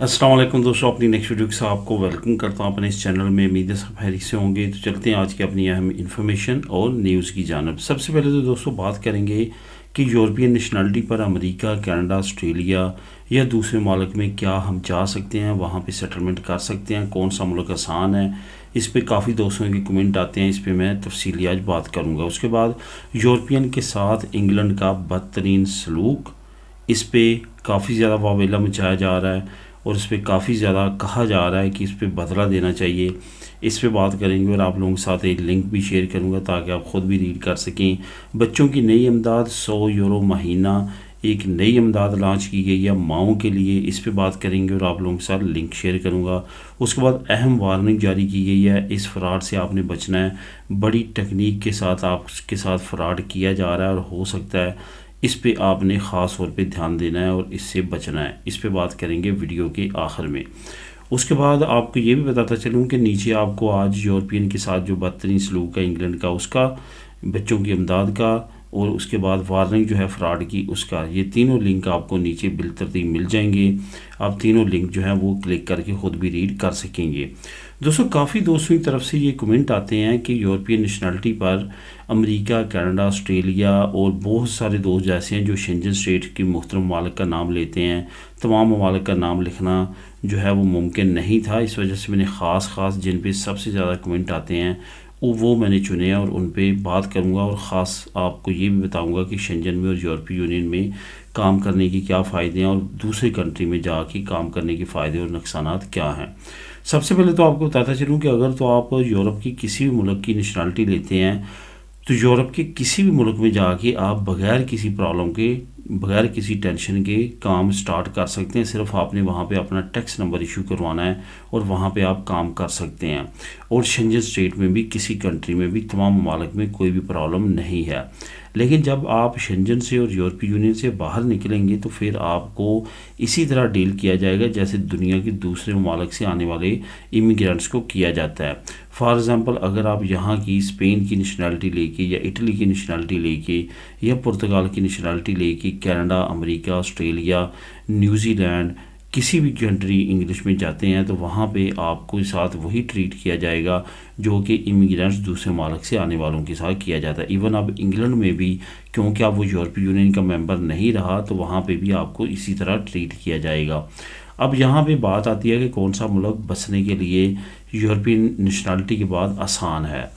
अस्सलाम वालेकुम दोस्तों, अपनी नेक्स्ट वीडियो के साथ आपको वेलकम करता हूं अपने इस चैनल में। उम्मीद है सब खैरियत से होंगे। तो चलते हैं आज की अपनी अहम इन्फॉर्मेशन और न्यूज़ की जानब। सबसे पहले तो दोस्तों बात करेंगे कि यूरोपियन नेशनलिटी पर अमेरिका, कनाडा, ऑस्ट्रेलिया या दूसरे मुल्क में क्या हम जा सकते हैं, वहाँ पे सेटलमेंट कर सकते हैं, कौन सा मुल्क आसान है। इस पे काफ़ी दोस्तों के कमेंट आते हैं, इस पे मैं तफसीली आज बात करूँगा। उसके बाद यूरोपियन के साथ इंग्लैंड का बदतरीन सलूक, इस पे काफ़ी ज़्यादा वावेला मचाया जा रहा है और इस पर काफ़ी ज़्यादा कहा जा रहा है कि इस पर बदला देना चाहिए। इस पे बात करेंगे और आप लोगों के साथ एक लिंक भी शेयर करूंगा ताकि आप ख़ुद भी रीड कर सकें। बच्चों की नई इमदाद 100 यूरो महीना, एक नई इमदाद लॉन्च की गई है माओं के लिए। इस पे बात करेंगे और आप लोगों के साथ लिंक शेयर करूंगा। उसके बाद अहम वार्निंग जारी की गई है, इस फ्रॉड से आपने बचना है। बड़ी टेक्निक के साथ आपके साथ फ्रॉड किया जा रहा है और हो सकता है इस पे आपने ख़ास तौर पे ध्यान देना है और इससे बचना है। इस पे बात करेंगे वीडियो के आखिर में। उसके बाद आपको ये भी बताता चलूँ कि नीचे आपको आज यूरोपियन के साथ जो बदतरीन सलूक है इंग्लैंड का, उसका, बच्चों की इमदाद का और उसके बाद वार्निंग जो है फ्रॉड की उसका, ये तीनों लिंक आपको नीचे बिलतरतीब मिल जाएंगे। आप तीनों लिंक जो है वो क्लिक करके ख़ुद भी रीड कर सकेंगे। दोस्तों काफ़ी दोस्तों की तरफ से ये कमेंट आते हैं कि यूरोपियन नेशनलिटी पर अमेरिका, कनाडा, ऑस्ट्रेलिया और बहुत सारे दोस्त जैसे हैं जो शेंजन स्टेट के मुख्तलिफ ममालिक का नाम लेते हैं। तमाम ममालिक का नाम लिखना जो है वो मुमकिन नहीं था। इस वजह से मैंने ख़ास जिन पे सबसे ज़्यादा कमेंट आते हैं वो मैंने चुने हैं और उन पे बात करूंगा और ख़ास आपको ये भी बताऊंगा कि शेंजन में और यूरोपीय यूनियन में काम करने के क्या फ़ायदे हैं और दूसरी कंट्री में जाके काम करने के फ़ायदे और नुकसानात क्या हैं। सबसे पहले तो आपको बताता चलूँ कि अगर तो आप यूरोप की किसी भी मुल्क की नेशनलिटी लेते हैं तो यूरोप के किसी भी मुल्क में जाके आप बगैर किसी प्रॉब्लम के, बगैर किसी टेंशन के काम स्टार्ट कर सकते हैं। सिर्फ आपने वहाँ पे अपना टैक्स नंबर इशू करवाना है और वहाँ पे आप काम कर सकते हैं। और शेंजन स्टेट में भी, किसी कंट्री में भी, तमाम ममालिक में कोई भी प्रॉब्लम नहीं है। लेकिन जब आप शेंजन से और यूरोपीय यूनियन से बाहर निकलेंगे तो फिर आपको इसी तरह डील किया जाएगा जैसे दुनिया के दूसरे ममालिक से आने वाले इमिग्रेंट्स को किया जाता है। फॉर एग्ज़ाम्पल, अगर आप यहाँ की स्पेन की नेशनलिटी लेके या इटली की नेशनलिटी लेके या पुर्तगाल की नेशनलिटी लेके कनाडा, अमेरिका, ऑस्ट्रेलिया, न्यूजीलैंड, किसी भी कंट्री इंग्लिश में जाते हैं तो वहाँ पे आपको साथ वही ट्रीट किया जाएगा जो कि इमिग्रेंट्स दूसरे मुल्क से आने वालों के साथ किया जाता है। इवन अब इंग्लैंड में भी, क्योंकि अब वो यूरोपीय यूनियन का मेंबर नहीं रहा, तो वहाँ पे भी आपको इसी तरह ट्रीट किया जाएगा। अब यहाँ पे बात आती है कि कौन सा मुल्क बसने के लिए यूरोपियन नेशनलिटी के बाद आसान है।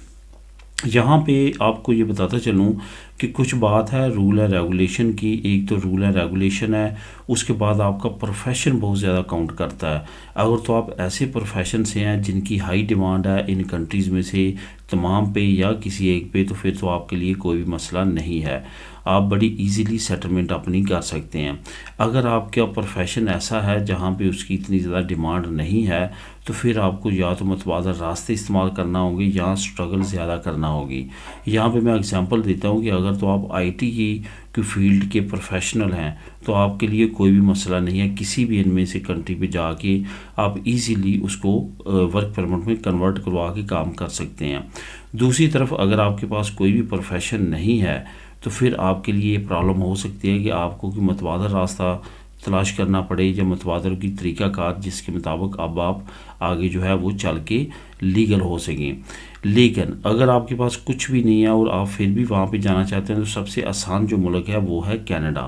यहाँ पे आपको ये बताता चलूँ कि कुछ बात है रूल एंड रेगुलेशन की। एक तो रूल एंड रेगुलेशन है, उसके बाद आपका प्रोफेशन बहुत ज़्यादा काउंट करता है। अगर तो आप ऐसे प्रोफेशन से हैं जिनकी हाई डिमांड है इन कंट्रीज़ में से तमाम पे या किसी एक पे, तो फिर तो आपके लिए कोई भी मसला नहीं है, आप बड़ी इजीली सेटलमेंट अपनी कर सकते हैं। अगर आपका प्रोफेशन ऐसा है जहाँ पे उसकी इतनी ज़्यादा डिमांड नहीं है तो फिर आपको या तो मतबादल रास्ते इस्तेमाल करना होंगे या स्ट्रगल ज़्यादा करना होगी। यहाँ पे मैं एग्जांपल देता हूँ कि अगर तो आप आईटी की फील्ड के प्रोफेशनल हैं तो आपके लिए कोई भी मसला नहीं है, किसी भी इनमें से कंट्री पे जाके आप इजीली उसको वर्क परमिट में कन्वर्ट करवा के काम कर सकते हैं। दूसरी तरफ अगर आपके पास कोई भी प्रोफेशन नहीं है तो फिर आपके लिए ये प्रॉब्लम हो सकती है कि आपको कि मतबादल रास्ता तलाश करना पड़े या मतबादल की तरीक़ाकार जिसके मुताबिक अब आप आगे जो है वो चल के लीगल हो सकें। लेकिन अगर आपके पास कुछ भी नहीं है और आप फिर भी वहाँ पे जाना चाहते हैं तो सबसे आसान जो मुल्क है वो है कनाडा,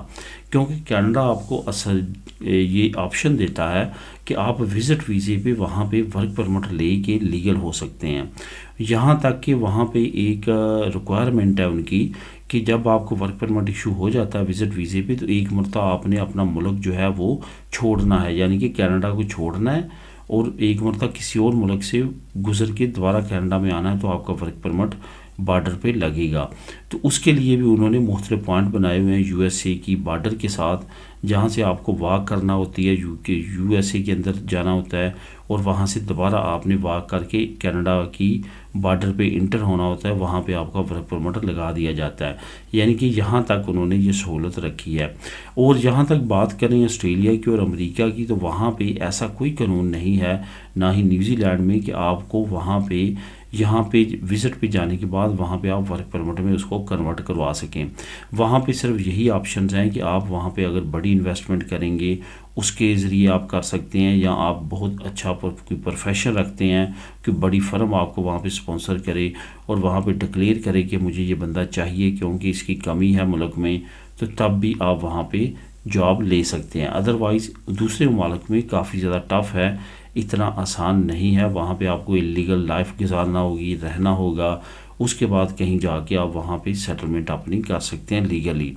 क्योंकि कनाडा आपको असल ये ऑप्शन देता है कि आप विज़िट वीज़े पे वहाँ पे वर्क परमिट ले के लीगल हो सकते हैं। यहाँ तक कि वहाँ पे एक रिक्वायरमेंट है उनकी कि जब आपको वर्क परमिट इशू हो जाता है विज़िट वीज़े पे तो एक मरतबा आपने अपना मुल्क जो है वो छोड़ना है, यानी कि कनाडा को छोड़ना है और एक मरतबा किसी और मुल्क से गुजर के दोबारा कनाडा में आना है तो आपका वर्क परमिट बॉर्डर पे लगेगा। तो उसके लिए भी उन्होंने मुख्तलिफ पॉइंट बनाए हुए हैं यूएसए की बॉर्डर के साथ, जहाँ से आपको वॉक करना होती है, यूएसए के अंदर जाना होता है और वहाँ से दोबारा आपने वॉक करके कनाडा की बॉर्डर पे इंटर होना होता है, वहाँ पे आपका वर्क परमिट लगा दिया जाता है। यानी कि यहाँ तक उन्होंने ये सहूलत रखी है। और जहाँ तक बात करें ऑस्ट्रेलिया की और अमेरिका की तो वहाँ पे ऐसा कोई कानून नहीं है, ना ही न्यूजीलैंड में, कि आपको वहाँ पे यहाँ पे विज़िट पे जाने के बाद वहाँ पे आप वर्क परमिट में उसको कन्वर्ट करवा सकें। वहाँ पे सिर्फ यही ऑप्शंस हैं कि आप वहाँ पे अगर बड़ी इन्वेस्टमेंट करेंगे اس کے ذریعے آپ کر سکتے ہیں، یا آپ بہت اچھا کوئی پروفیشن رکھتے ہیں کہ بڑی فرم آپ کو وہاں پہ اسپانسر کرے اور وہاں پہ ڈکلیئر کرے کہ مجھے یہ بندہ چاہیے کیونکہ اس کی کمی ہے ملک میں، تو تب بھی آپ وہاں پہ جاب لے سکتے ہیں۔ ادروائز دوسرے ممالک میں کافی زیادہ ٹف ہے، اتنا آسان نہیں ہے، وہاں پہ آپ کو لیگل لائف گزارنا ہوگی، رہنا ہوگا، اس کے بعد کہیں جا کے آپ وہاں پہ سیٹلمنٹ اپنی کر سکتے ہیں لیگلی۔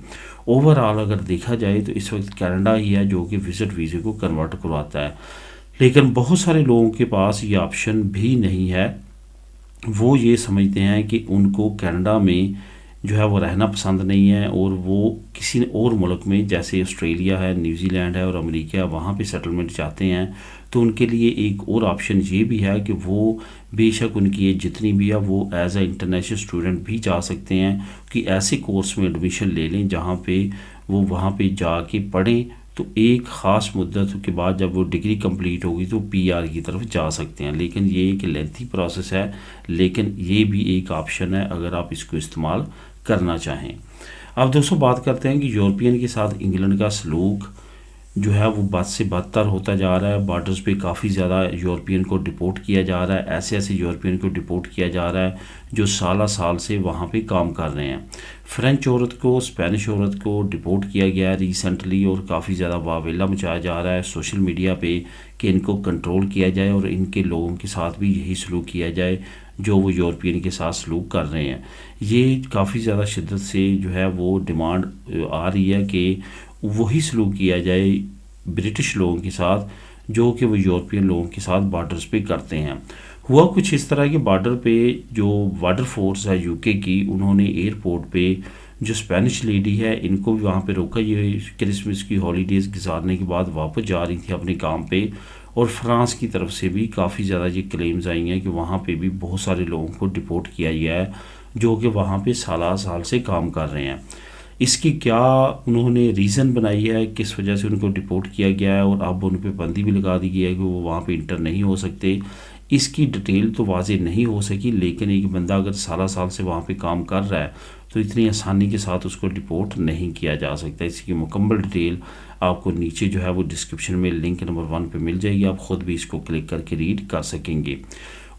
اوورآل اگر دیکھا جائے تو اس وقت کینیڈا ہی ہے جو کہ وزٹ ویزے کو کنورٹ کرواتا ہے، لیکن بہت سارے لوگوں کے پاس یہ آپشن بھی نہیں ہے۔ وہ یہ سمجھتے ہیں کہ ان کو کینیڈا میں جو ہے وہ رہنا پسند نہیں ہے، اور وہ کسی اور ملک میں جیسے آسٹریلیا ہے، نیوزی لینڈ ہے اور امریکہ ہے وہاں پہ سیٹلمنٹ چاہتے ہیں، تو ان کے لیے ایک اور آپشن یہ بھی ہے کہ وہ بے شک ان کی ایج جتنی بھی ہے وہ ایز اے انٹرنیشنل اسٹوڈنٹ بھی جا سکتے ہیں، کہ ایسے کورس میں ایڈمیشن لے لیں جہاں پہ وہ وہاں پہ جا کے پڑھیں، تو ایک خاص مدت کے بعد جب وہ ڈگری کمپلیٹ ہوگی تو پی آر کی طرف جا سکتے ہیں۔ لیکن یہ ایک لینتھی پروسیس ہے، لیکن یہ بھی ایک آپشن ہے اگر آپ اس کو استعمال کرنا چاہیں۔ اب دوستوں بات کرتے ہیں کہ یورپین کے ساتھ انگلینڈ کا سلوک جو ہے وہ بد سے بدتر ہوتا جا رہا ہے۔ بارڈرز پہ کافی زیادہ یورپین کو ڈپورٹ کیا جا رہا ہے، ایسے یورپین کو ڈپورٹ کیا جا رہا ہے جو سال سے وہاں پہ کام کر رہے ہیں۔ فرینچ عورت کو، اسپینش عورت کو ڈپورٹ کیا گیا ہے ریسنٹلی، اور کافی زیادہ واویلا مچایا جا رہا ہے سوشل میڈیا پہ کہ ان کو کنٹرول کیا جائے اور ان کے لوگوں کے ساتھ بھی یہی سلوک کیا جائے جو وہ یورپین کے ساتھ سلوک کر رہے ہیں۔ یہ کافی زیادہ شدت سے جو ہے وہ ڈیمانڈ آ رہی ہے کہ وہی سلوک کیا جائے برٹش لوگوں کے ساتھ جو کہ وہ یورپین لوگوں کے ساتھ بارڈرز پہ کرتے ہیں۔ ہوا کچھ اس طرح کہ بارڈر پہ جو بارڈر فورس ہے یو کے کی، انہوں نے ایئرپورٹ پہ جو اسپینش لیڈی ہے ان کو بھی وہاں پہ روکا، یہ کرسمس کی ہالیڈیز گزارنے کے بعد واپس جا رہی تھی اپنے کام پہ، اور فرانس کی طرف سے بھی کافی زیادہ یہ کلیمز آئی ہیں کہ وہاں پہ بھی بہت سارے لوگوں کو ڈپورٹ کیا گیا ہے جو کہ وہاں پہ سال سے کام کر رہے ہیں۔ اس کی کیا انہوں نے ریزن بنائی ہے کس وجہ سے ان کو ڈپورٹ کیا گیا ہے، اور اب ان پہ پابندی بھی لگا دی گئی ہے کہ وہ وہاں پہ انٹر نہیں ہو سکتے، اس کی ڈیٹیل تو واضح نہیں ہو سکی، لیکن ایک بندہ اگر سال سے وہاں پہ کام کر رہا ہے تو اتنی آسانی کے ساتھ اس کو ڈپورٹ نہیں کیا جا سکتا۔ اس کی مکمل ڈیٹیل آپ کو نیچے جو ہے وہ ڈسکرپشن میں لنک نمبر 1 پہ مل جائے گی، آپ خود بھی اس کو کلک کر کے ریڈ کر سکیں گے۔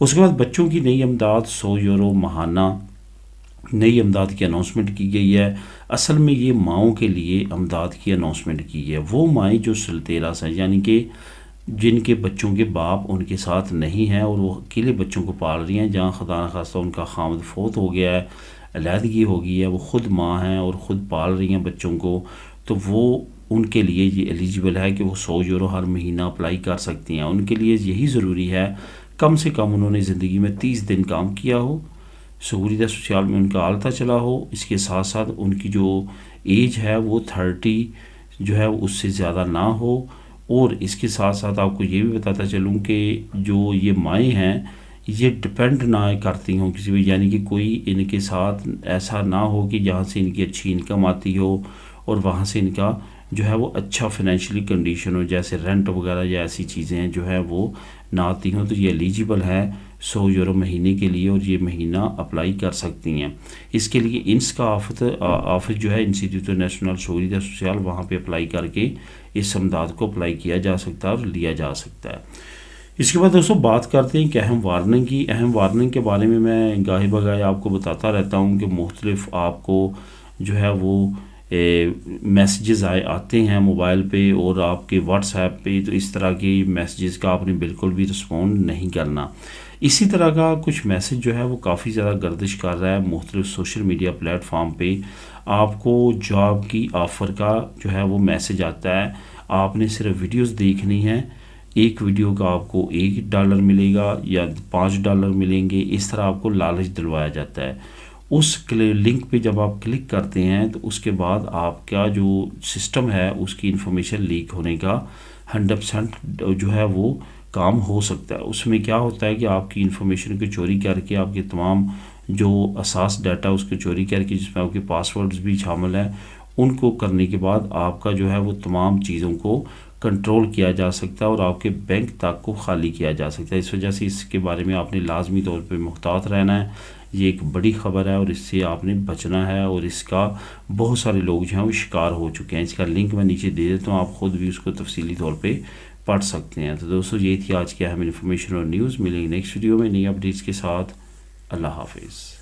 اس کے بعد بچوں کی نئی امداد 100 یورو ماہانہ نئی امداد کی اناؤنسمنٹ کی گئی ہے۔ اصل میں یہ ماؤں کے لیے امداد کی اناؤنسمنٹ کی ہے، وہ مائیں جو سلطیراس ہیں، یعنی کہ جن کے بچوں کے باپ ان کے ساتھ نہیں ہیں اور وہ اکیلے بچوں کو پال رہی ہیں، جہاں خدا نخواستہ ان کا خامد فوت ہو گیا ہے، علیحدگی ہو گئی ہے، وہ خود ماں ہیں اور خود پال رہی ہیں بچوں کو، تو وہ ان کے لیے یہ ایلیجیبل ہے کہ وہ 100 یورو ہر مہینہ اپلائی کر سکتی ہیں۔ ان کے لیے یہی ضروری ہے کم سے کم انہوں نے زندگی میں 30 دن کام کیا ہو، سہولیت سوشال میں ان کا آلتا چلا ہو، اس کے ساتھ ساتھ ان کی جو ایج ہے وہ 30 جو ہے اس سے زیادہ نہ ہو، اور اس کے ساتھ ساتھ آپ کو یہ بھی بتاتا چلوں کہ جو یہ مائیں ہیں یہ ڈپینڈ نہ کرتی ہوں کسی بھی، یعنی کہ کوئی ان کے ساتھ ایسا نہ ہو کہ جہاں سے ان کی اچھی انکم آتی ہو اور وہاں سے ان کا جو ہے وہ اچھا فائنینشلی کنڈیشن ہو، جیسے رینٹ وغیرہ یا ایسی چیزیں جو ہے وہ نہ آتی ہوں، تو یہ ایلیجیبل ہے 100 یورو مہینے کے لیے، اور یہ مہینہ اپلائی کر سکتی ہیں۔ اس کے لیے انس کا آفس جو ہے انسٹیٹیوٹ نیشنل سہولیت سوشال، وہاں پہ اپلائی کر کے اس امداد کو اپلائی کیا جا سکتا ہے اور لیا جا سکتا ہے۔ اس کے بعد دوستوں بات کرتے ہیں کہ اہم وارننگ کی۔ اہم وارننگ کے بارے میں گاہے بگاہے آپ کو بتاتا رہتا ہوں کہ مختلف آپ کو جو ہے وہ میسیجز آتے ہیں موبائل پہ اور آپ کے واٹس ایپ پہ، تو اس طرح کی میسیجز کا آپ نے بالکل بھی رسپونڈ نہیں کرنا۔ اسی طرح کا کچھ میسیج جو ہے وہ کافی زیادہ گردش کر رہا ہے مختلف سوشل میڈیا پلیٹ فارم پہ۔ آپ کو جاب کی آفر کا جو ہے وہ میسیج آتا ہے، آپ نے صرف ویڈیوز دیکھنی ہے، ایک ویڈیو کا آپ کو $1 ملے گا یا $5 ملیں گے، اس طرح آپ کو لالچ دلوایا جاتا ہے۔ اس لنک پہ جب آپ کلک کرتے ہیں تو اس کے بعد آپ کا جو سسٹم ہے اس کی انفارمیشن لیک ہونے کا 100% جو ہے وہ کام ہو سکتا ہے۔ اس میں کیا ہوتا ہے کہ آپ کی انفارمیشن کو چوری کر کے آپ کے تمام جو اساس ڈیٹا اس کو چوری کر کے، جس میں آپ کے پاسورڈز بھی شامل ہیں، ان کو کرنے کے بعد آپ کا جو ہے وہ تمام چیزوں کو کنٹرول کیا جا سکتا ہے اور آپ کے بینک تک کو خالی کیا جا سکتا ہے. اس وجہ سے اس کے بارے میں آپ نے لازمی طور پہ محتاط رہنا ہے. یہ ایک بڑی خبر ہے اور اس سے آپ نے بچنا ہے، اور اس کا بہت سارے لوگ جو ہیں وہ شکار ہو چکے ہیں. اس کا لنک میں نیچے دے دیتا ہوں، آپ خود بھی اس کو تفصیلی طور پہ پڑھ سکتے ہیں. تو دوستو یہ تھی آج کی اہم انفارمیشن اور نیوز. ملیں گے نیکسٹ ویڈیو میں نئی اپڈیٹس کے ساتھ. اللہ حافظ.